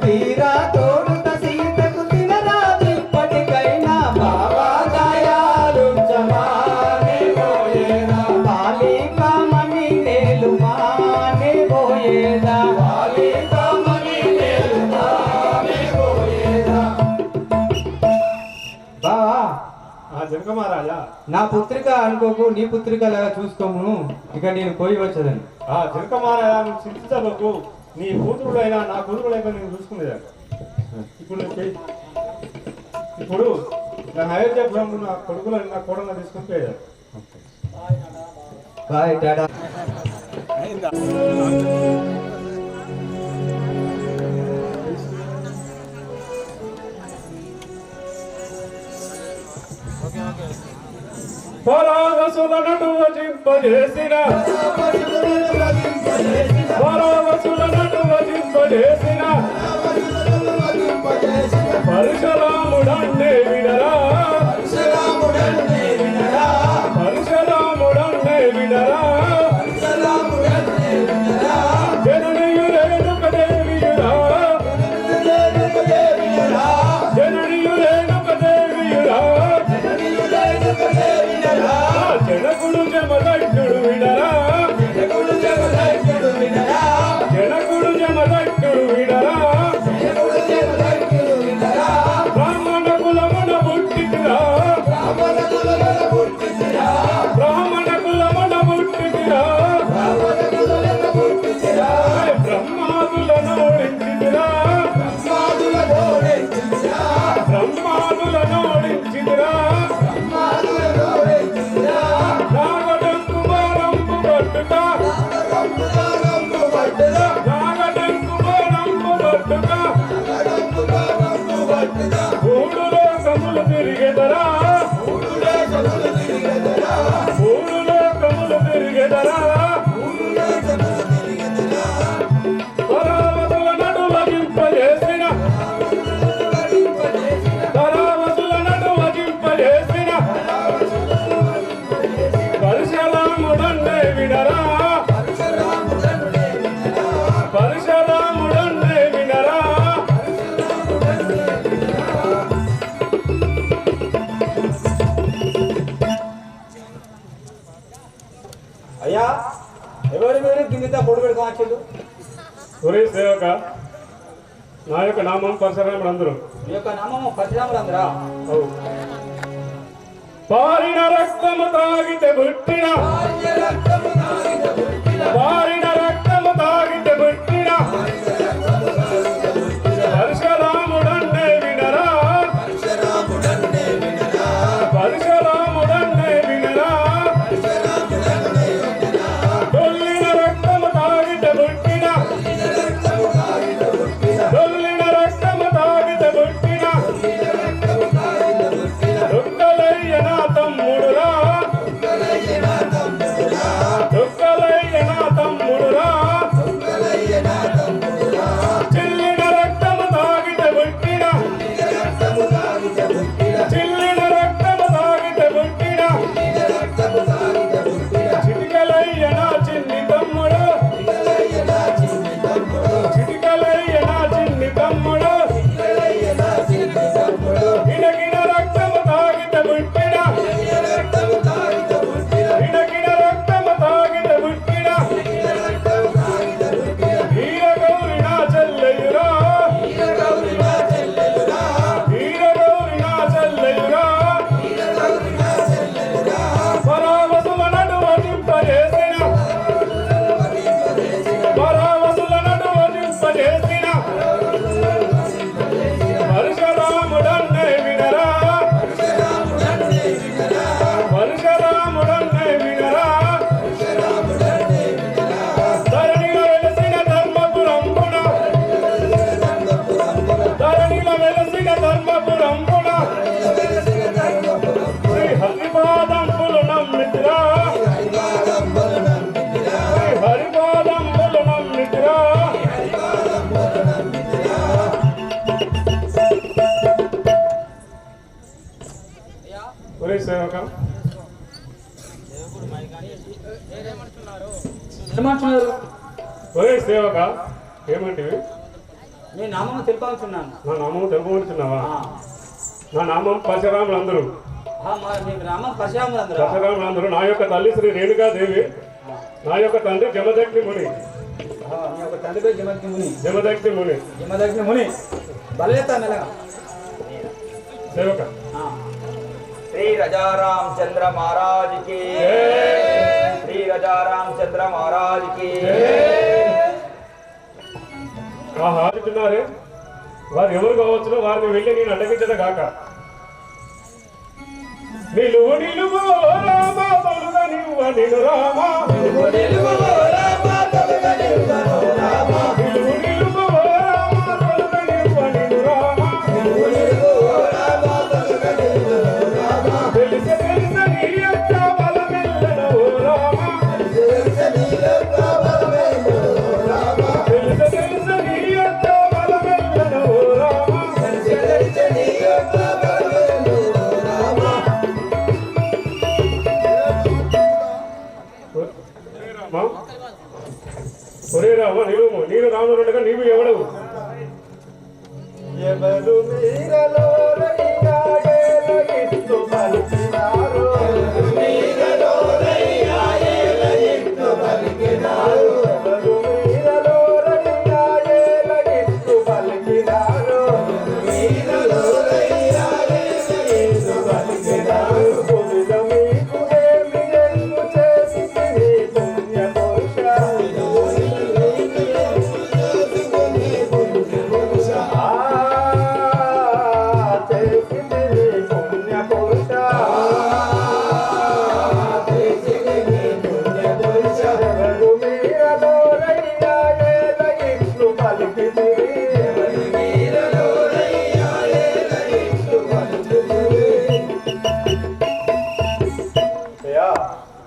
తీరా తోడుత సీతకు తినరాదు ఇప్పటికైనా బావా దయాలుంచమానేబోయేదా బాలికామణి నేలు మానేబోయేదా బావా జనక మహారాజా నా పుత్రిక అనుకోకు నీ పుత్రిక లాగా చూసుకోము ఇక నేను పోయి వచ్చేదని జనక మహారాజా నువ్వు చింతించబోకు నీ కూతురుడైనా నా కూతురుడైనా నేను చూసుకునేదాన్ని ఇప్పుడు ఇప్పుడు నా అయోధ్యపురంలో నా కొడుకులను నా కోడలను తీసుకొని పోయేదాన్ని బాయ్ డాడా పరావసులను వజింపజేసిన పరావసులను వజింపజేసిన పరశురాముడన్నే వినరా పరశురాముడన్నే వినరా జననీయురేణుక దేవియురా జననీయురేణుక దేవియురా జనకుడు జమదగ్నుడు వినరా జనకుడు జమదగ్నుడు వినరా బ్రాహ్మణ కులమున పుట్టిరా బ్రాహ్మణ కులమున పుట్టిరా బ్రహ్మాదులను ఓడించిరా బ్రహ్మాదులను ఓడించిరా నాగడంకు బాణంపు పట్టుగా నాగడంకు బాణంపు పట్టుగా మూడు లోకములు తిరిగెదరా మూడు లోకములు తిరిగెదరా పరావతుల నడువగింపజేసిన పరావతుల నడువగింపజేసిన పరశురాముడన్నే వినరా పరశురాముడన్నే వినరా అయ్యా ఎవరి మీరు కింద పొడి పెట్టుకోవచ్చు ఒరే సేవక నా యొక్క నామం పరశురాముడు అందరూ మీ యొక్క నామము పరశురాముడు అందరా పారిన రక్తము తాగితే పుట్టిన పారిన రక్తము తాగితే పుట్టిన పరశురాముడన్నే వినరా పరశురాముడన్నే వినరా దొల్లిన రక్తము తాగితే పుట్టిన దొల్లిన రక్తము తాగితే పుట్టిన రుక్కలయ్య నా తమ్ముడురా ఏమంటున్నారు? ఒరే సేవక ఏమంటివి? నీ నామం తెలుపాల్చున్నాను. నా నామం తెలుపమంటున్నావా? నా నామం పరశురాములందరూ. నీకు నామం పరశురాములందరూ. పరశురాములందరూ. నా యొక్క తల్లి శ్రీ రేణుకాదేవి, నా యొక్క తండ్రి జమదగ్ని ముని. నీ యొక్క తండ్రి పేరు జమదగ్ని ముని. జమదగ్ని ముని. జమదగ్ని ముని. బలలేత మెల్లగా సేవక. శ్రీ రజారామచంద్ర महाराज की శ్రీ రజారామచంద్ర महाराज की హాజరున్నారే వారు ఎవరు కావచ్చునో వారిని వెళ్ళి నేను అడ్డగించద కాక. నిలువు నిలువు రామ తొలుగ నిలువ నిలు రామ, నిలువు నిలువు రామ తొలుగ నిలువ నిలు రామ, నిలువు నిలువు రామ తొలుగ నిలువ నిలు రామ, నిలువు నిలువు రామ తొలుగ నిలువ నిలు రామ. తెలిసి తెలిసి నీ యొక్క బలమెల్లను రామ, తెలిసి నీ యొక్క బలమెల్లను రామ, తెలిసి తెలిసి నీ యొక్క బలమెల్లను రామ, తెలిసి తెలిసి నీ యొక్క బలమెల్లను రామ. ఒరే రామ నిలువు, నేను రాముడుగా నీవు ఎవడవు? ఎవరు మీరలో రయ్యాడేలగిట్టు పలికినారు, మీరలో రయ్యాడేలగిట్టు పలికినారు, ఎవరు మీరలో రయ్యాడేలగిట్టు పలికినారు, మీరలో రయ్యాడేలగిట్టు పలికినారు. పొదిల మీకు ఏమి ఎందు చేసి తిని పుణ్య పురుష,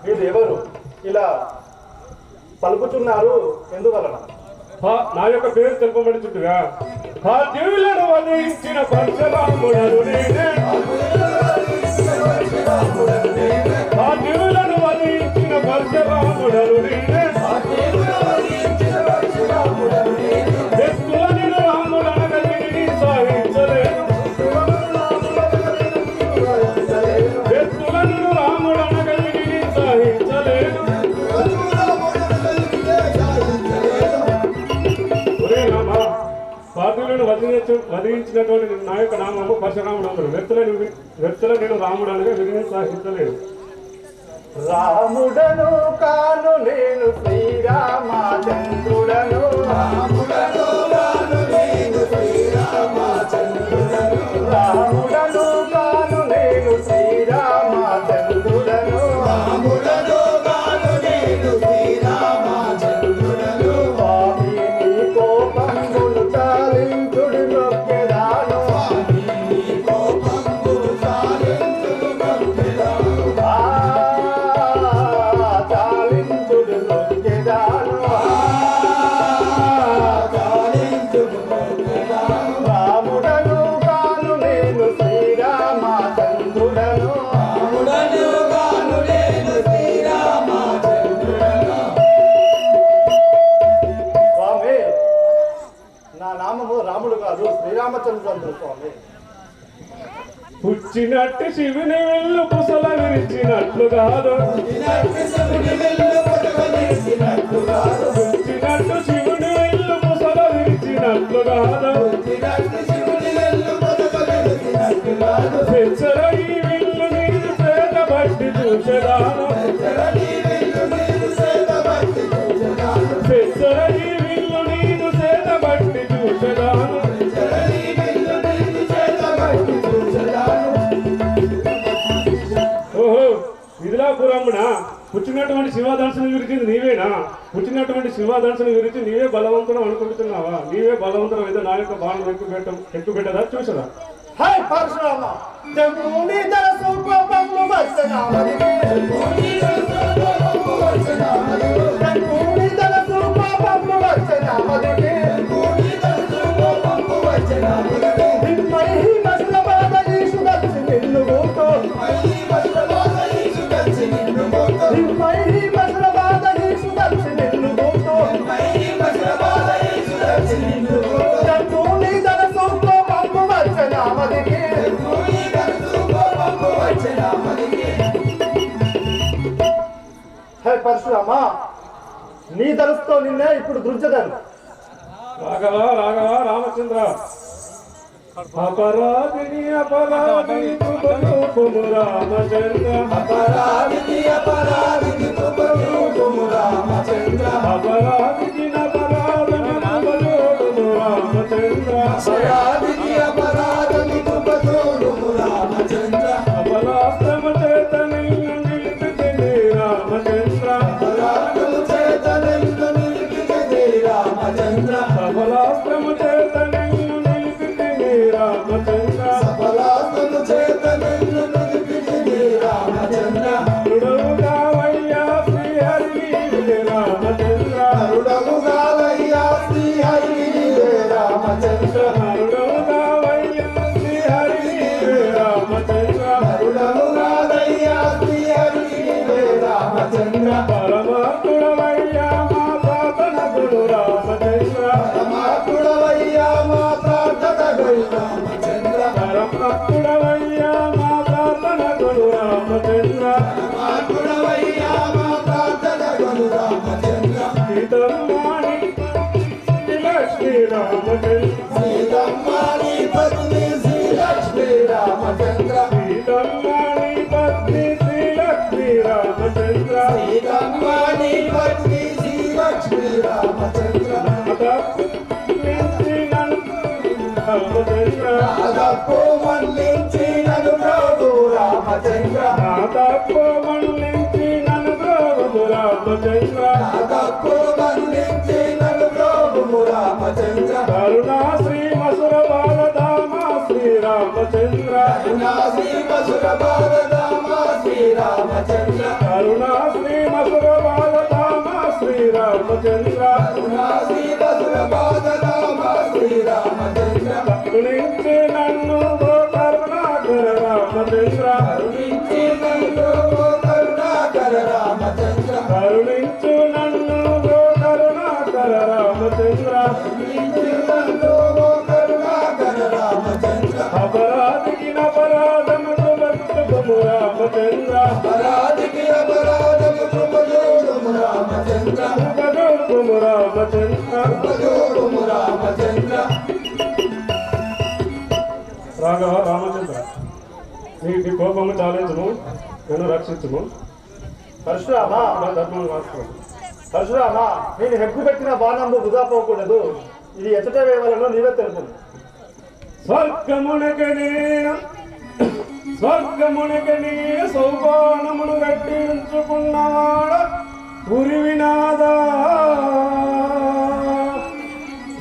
మీరెవరు ఇలా పలుకుతున్నారు ఎందువలన? నా యొక్క పేరు తెలుపబడి చుట్టుగా ఆ దేవులను వధించిన పరశురాముడను నేనే, ఆ దేవులను వధించిన పరశురాముడను నేనే, వ్యక్తులని రాముడనగలిగి సాహించలేను, వ్యక్తులను రాముడనగలిగి సాహించలేను. ఒరే రామ, పాదులను వధించినటువంటి నా యొక్క నామము పరశురాముడు అందరు. వ్యక్తుల నేను రాముడు అనగా విధిని సాహించలేను. రాముడను కాను నేను శ్రీరామచంద్రుడను, రాముడను కాను నేను శ్రీరామచంద్రుడను, రాముడను కాను నేను శ్రీరామచంద్రుడను, రాముడను కాను నేను శ్రీరామచంద్రుడను. స్వామి నీ కోపంబులు చాలించుడి నొక్కెదాను, స్వామి నీ కోపంబులు చాలించుడి నొక్కెదాను, చాలించుడి నొక్కెదాను, చాలించుడి నొక్కెదాను. రాముడను కాను నేను శ్రీరామచంద్రుడను, రాముడను కాను నేను శ్రీరామచంద్రుడను. స్వామి, నా నామము రాముడు కాదు శ్రీరామచంద్రుడు స్వామి. పుచ్చినట్టు శివుని వెళ్ళు పుసల విరిచినట్లు కాదు, పుచ్చినట్టు శివుని వెళ్ళు పుసల విరిచినట్లు కాదు, పుచ్చినట్టు శివుని వెళ్ళు పుసల విరిచినట్లు కాదు, పుచ్చినట్టు శివుని వెళ్ళు పుసల విరిచినట్లు కాదు. పెచ్చర ఈ విల్లు నీరు సేద బట్టి చూచెదాను, పెచ్చర ఈ విల్లు నీరు సేద బట్టి చూచెదాను, పెచ్చర ఈ విల్లు నీరు సేద బట్టి చూచెదాను, పెచ్చర ఈ విల్లు నీరు సేద బట్టి చూచెదాను. ఓహో, విదులాపురమున పుట్టినటువంటి శివదర్శనం గురించి నీవేనా? పుట్టినటువంటి శివదర్శనం గురించి నీవే బలవంతుడు అనుకుంటున్నావా? నీవే బలవంతుడు అయితే నా యొక్క బాణం ఎక్కువ పెట్టదా చూసదా? హై పరశురామ, జంబూని దరసు కోపము వచ్చనామదిగే, జంబూని దరసు కోపము వచ్చనామదిగే, జంబూని దరసు కోపము వచ్చనామదిగే, జంబూని దరసు కోపము వచ్చనామదిగే. నిమ్మై మసల బాధ ఈసు దర్శి నిన్ను గోతో, నిమ్మై మసల బాధ ఈసు దర్శి నిన్ను గోతో, నిమ్మై మసల బాధ ఈసు దర్శి నిన్ను పరశురామ నీ ధనుస్తో నిన్నే ఇప్పుడు దృంచదను. రాఘవ రాఘవ రామచంద్ర అపరాధిని అపరాధిని కృపరూపము రామచంద్ర అపరాధికి అపరాధికి కృపరూపము రామచంద్ర అపరాధికి అపరాధము కృపరూపము రామచంద్ర అపరాధికి అపరాధికి కృపరూపము రామచంద్ర అపరాస్త్రము చేత నిన్ను నిలిపితిని రామచంద్ర అపరాధము చేత నిన్ను నిలిపితిని రామచంద్ర అపరాస్త్రము చేత నిన్ను నిలిపితిని రామచంద్ర సఫలాత్మను చేత నిన్ను నిలిపితిని రామచంద్ర రుడవుగావయ్యా శ్రీహరి రామచంద్ర అరుడముగావయ్యా శ్రీహరి రామచంద్ర రుడవుగావయ్యా శ్రీహరి రామచంద్ర అరుడముగావయ్యా శ్రీహరి రామచంద్ర పరమాత్ముడవయ్యా మా ప్రార్థన గురు రామచంద్ర పరమాత్ముడవయ్యా మా ప్రార్థన గురు రామచంద్ర పరమాత్ముడవయ్యా మా ప్రార్థన గురు రామచంద్ర పరమాత్ముడవయ్యా మా ప్రార్థన గురు రామచంద్ర సీతమ్మాని లక్ష్మీ రామచంద్ర సీతమ్మాని పత్ని శ్రీలక్ష్మీ రామచంద్ర సీతమ్మాని పత్ని శ్రీలక్ష్మీ రామచంద్ర సీతమ్మాని పత్ని శ్రీలక్ష్మీ రామచంద్ర రామచంద్ర అదప్పు మన్నించి నన్ను ప్రభు రామచంద్ర తప్పు మన్నించి నన్ను ప్రభు రామచంద్ర అదప్పు మన్నించి నన్ను ప్రభు రామచంద్ర కరుణా శ్రీ మసుర బాలధామ శ్రీరామచంద్ర కరుణా శ్రీ మసుర బాలధామ శ్రీరామచంద్ర కరుణా శ్రీ మసుర బాలధామ శ్రీరామచంద్ర కరుణా శ్రీ మసుర బాలధామ శ్రీరామచంద్ర కరుణించి నన్ను ఓ కరుణాకర రామచంద్ర కరుణించి నన్ను ఓ కరుణాకర రామచంద్ర కరుణించు నన్ను ఓ కరుణాకర రామచంద్ర కరుణించి నన్ను ఓ కరుణాకర రామచంద్ర అపరాధికి అపరాధము కృపరూపము రామచంద్ర అపరాధికి అపరాధము కృపజోడుము రామచంద్ర కృపరూపము రామచంద్ర కృపజోడుము రామచంద్ర రాఘవ రామచంద్ర నీ కోపము చాలించుము నన్ను రక్షించుము పరశురామ నా ధర్మం వాస్తవం పరశురామ నేను హెగ్గు పెట్టిన బాణంబు వృధా పోకూడదు. ఇది ఎచ్చట వేయవలనో నీవే తెలుపు. స్వర్గమునకనే సౌపానమును కట్టించుకున్నాడ ఉరివినాదా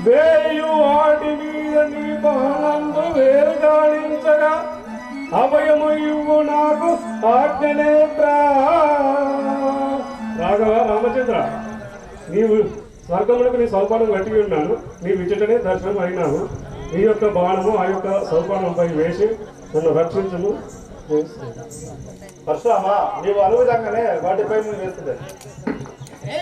వేయు వాటి మీద నీ బాణంబు వేరుగాడించగా అభయము ఇవ్వు నాకు ఆజ్ఞనేత్ర. రాఘవ రామచంద్ర నీవు స్వర్గములకు నీ సౌపానం కట్టి ఉన్నాను, నీ విచ్చటనే దర్శనం అయినావు. నీ యొక్క బాణము ఆ యొక్క సౌపానంపై వేసి నన్ను రక్షించుము. పరశురామ నీవు అను విధంగానే వాటిపై వేస్తుంది. ఏ